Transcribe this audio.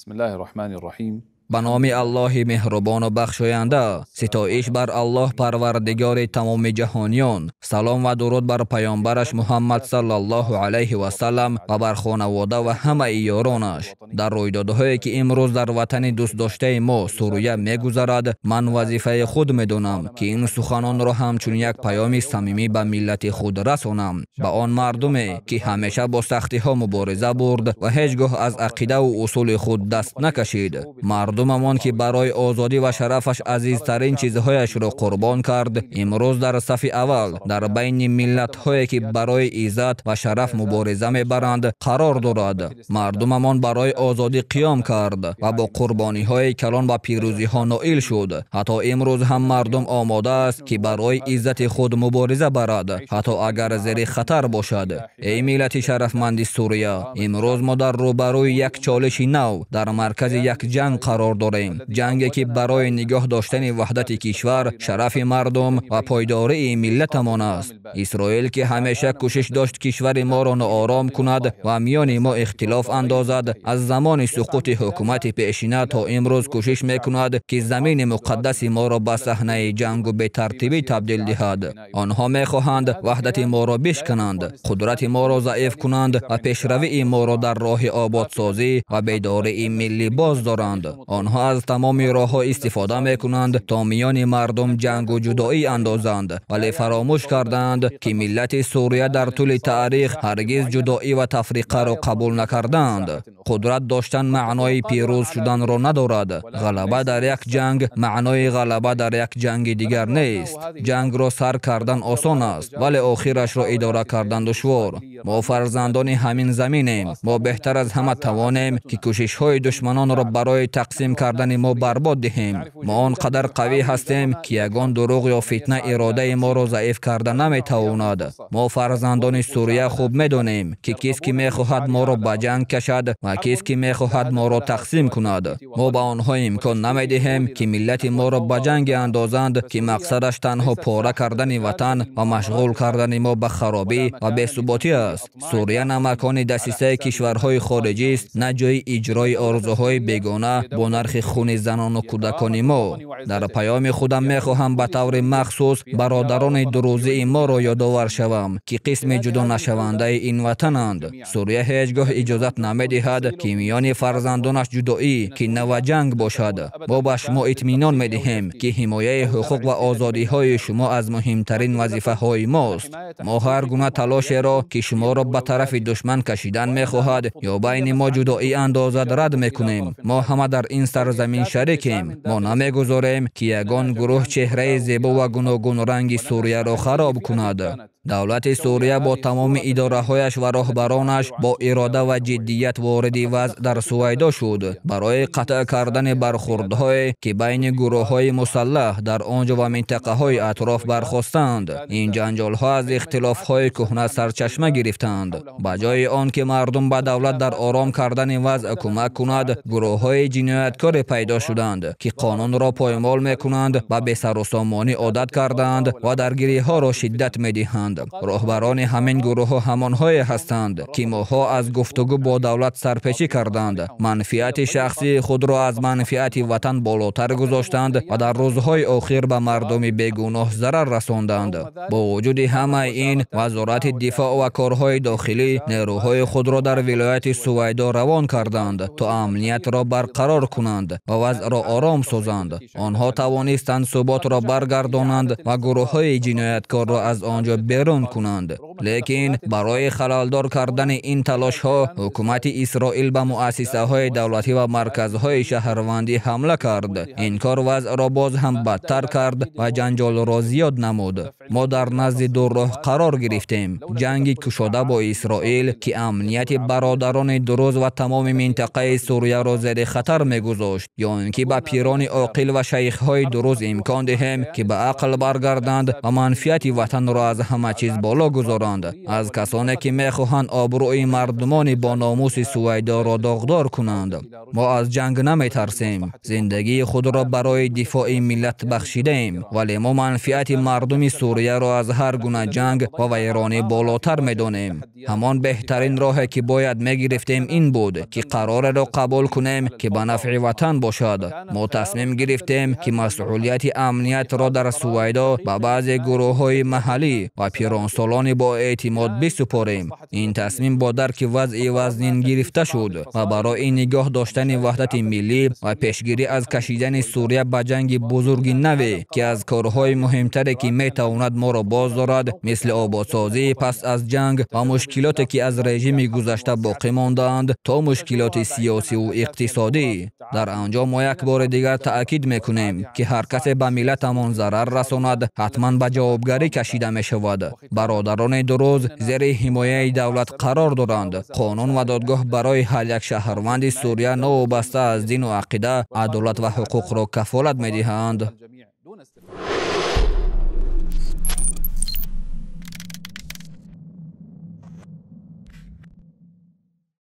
بسم الله الرحمن الرحیم. به نام الله مهربان و بخشاینده. ستایش بر الله پروردگار تمام جهانیان. سلام و درود بر پیامبرش محمد صلی الله علیه و سلم و بر خانواده و همه یارانش. در رویدادهایی که امروز در وطن دوست داشته ما سوریه میگذرد، من وظیفه خود میدونم که این سخنان را همچون یک پیام صمیمی به ملت خود رسانم، به آن مردمی که همیشه با سختی ها مبارزه برد و هیچگاه از عقیده و اصول خود دست نکشید. مردممان که برای آزادی و شرفش عزیزترین چیزهایش را قربان کرد، امروز در صف اول در بین ملت هایی که برای عزت و شرف مبارزه میبرند قرار دارد. مردممان برای آزادی قیام کرد و با قربانی های کلان و پیروزی ها نائل شد. حتی امروز هم مردم آماده است که برای عزت خود مبارزه برد، حتی اگر زیر خطر باشد. ای ملت شرفمند سوریه، امروز ما در روبروی یک چالش نو در مرکز یک جنگ قرار داریم. جنگی که برای نگاه داشتن وحدت کشور، شرف مردم و پایداری ملتمان است. اسرائیل که همیشه کوشش داشت کشور ما را ناآرام کند و میان ما اختلاف اندازد، از زمان سقوط حکومت پیشینه تا امروز کوشش میکند که زمین مقدس ما را به صحنه جنگ و بی‌ترتیبی تبدیل دهد. آنها میخواهند وحدت ما را بشکنند، قدرت ما را ضعیف کنند و پیشروی ما را در راه آبادسازی و بیداری ملی باز دارند. آنها از تمام راه‌ها استفاده میکنند تا میان مردم جنگ و جدایی اندازند، ولی فراموش کردند که ملت سوریه در طول تاریخ هرگز جدایی و تفریقه را قبول نکردند. قدرت داشتن معنای پیروز شدن را ندارد. غلبه در یک جنگ معنای غلبه در یک جنگ دیگر نیست. جنگ را سر کردن آسان است، ولی آخرش را اداره کردن دشوار. ما فرزندان همین زمینیم. ما بهتر از همه توانیم که کوشش های دشمنان را برای تقسیم کردن ما برباد دهیم. ما آنقدر قوی هستیم که یگان دروغ یا فتنه اراده ما را ضعیف کرده نمیتواند. ما فرزندان سوریه خوب میدانیم که کسی که میخواهد ما را به جنگ کشد و کسی که میخواهد ما را تقسیم کند. ما به آنها امکان نمیدهیم که ملت ما را به جنگ اندازند که مقصدش تنها پاره کردن وطن و مشغول کردن ما به خرابی و بی‌ثباتی است. سوریه نه مکان دسیسه کشورهای خارجی است، نه جای اجرای آرزوهای بیگانه با نرخ خون زنان و کودکان ما. در پیام خودم میخواهم به طور مخصوص برادران دروزی ما را یادآور شوم که قسم جدا نشونده این وطنند. سوریه هیچگاه اجازت نمیدهد که میان فرزندانش جدایی که نه جنگ باشد. ما به شما اطمینان میدهیم که حمایت حقوق و آزادی های شما از مهمترین وظیفه های ماست. ما هر گونه تلاش را که شما را به طرف دشمن کشیدن میخواهد یا بین ما جدایی اندازد رد میکنیم. ما همه در این سرزمین شریکیم. ما نمیگذاریم که یگان گروه چهره زیبا و گوناگون رنگ سوریه را خراب کند. دولت سوریه با تمام اداره هایش و راهبرانش با اراده و جدیت وارد وضع در سویدا شد برای قطع کردن برخوردهای که بین گروه های مسلح در آنجا و منطقه های اطراف برخاستند. این جنجال ها از اختلاف های کهنه سرچشمه گرفتند. به جای آن که مردم به دولت در آرام کردن وضع کمک کند، گروه های جنایتکار پیدا شدند که قانون را پایمال میکنند و به سر و سامانی عادت کردند و درگیری ها را شدت میدهند. راهبران همین گروه ها همانهایی هستند که ماها از گفتگو با دولت سرپیچی کردند، منفعت شخصی خود را از منفعت وطن بالاتر گذاشتند و در روزهای اخیر به مردم بیگناه ضرر رساندند. با وجود همه این، وزارت دفاع و کارهای داخلی نیروهای خود را در ولایت سویدا روان کردند تا امنیت را برقرار کنند و وضع را آرام سازند. آنها توانستند ثبات را برگردانند و گروه های جنایتکار را از آنجا بیرون کنند. لیکن برای خلالدار کردن این تلاش ها، حکومت اسرائیل به مؤسسه های دولتی و مرکزهای شهروندی حمله کرد. این کار وضع را باز هم بدتر کرد و جنجال را زیاد نمود. ما در نزد دو راه قرار گرفتیم: جنگ کشاده با اسرائیل که امنیت برادران دروز و تمام منطقه سوریه را زیر خطر میگذاشت، یا اینکه به پیران عاقل و شیخ های دروز امکان دهیم که به عقل برگردند و منفعت وطن را از همه همه چیز بالا گذارند. از کسانی که میخواهند آبروی مردمان با ناموس سویدا را داغدار کنند. ما از جنگ نمیترسیم. زندگی خود را برای دفاع ملت بخشیدیم، ولی ما منفعت مردم سوریه را از هر گونه جنگ و ویرانی بالاتر میدانیم. همان بهترین راهی که باید میگرفتیم این بود که قرار را قبول کنیم که به نفع وطن باشد. ما تصمیم گرفتیم که مسئولیت امنیت را در سویدا به بعضی گروه‌های محلی و پیرانسالان با اعتماد بسپاریم. این تصمیم با درک وضع وزنین گرفته شد و برای نگاه داشتن وحدت ملی و پیشگیری از کشیدن سوریه به جنگ بزرگ نوی که از کارهای مهمتری که میتواند ما را باز دارد، مثل آبادسازی پس از جنگ و مشکلاتی که از رژیم گذشته باقی ماندند تا مشکلات سیاسی و اقتصادی. در آنجا ما یک بار دیگر تأکید میکنیم که هر کس به ملتمان ضرر رساند حتما به جوابگری کشیده می شود. برادران دروز زیر حمایه دولت قرار دارند. قانون و دادگاه برای هر یک شهروند سوریه نوابسته از دین و عقیده عدالت و حقوق را کفالت می دهند.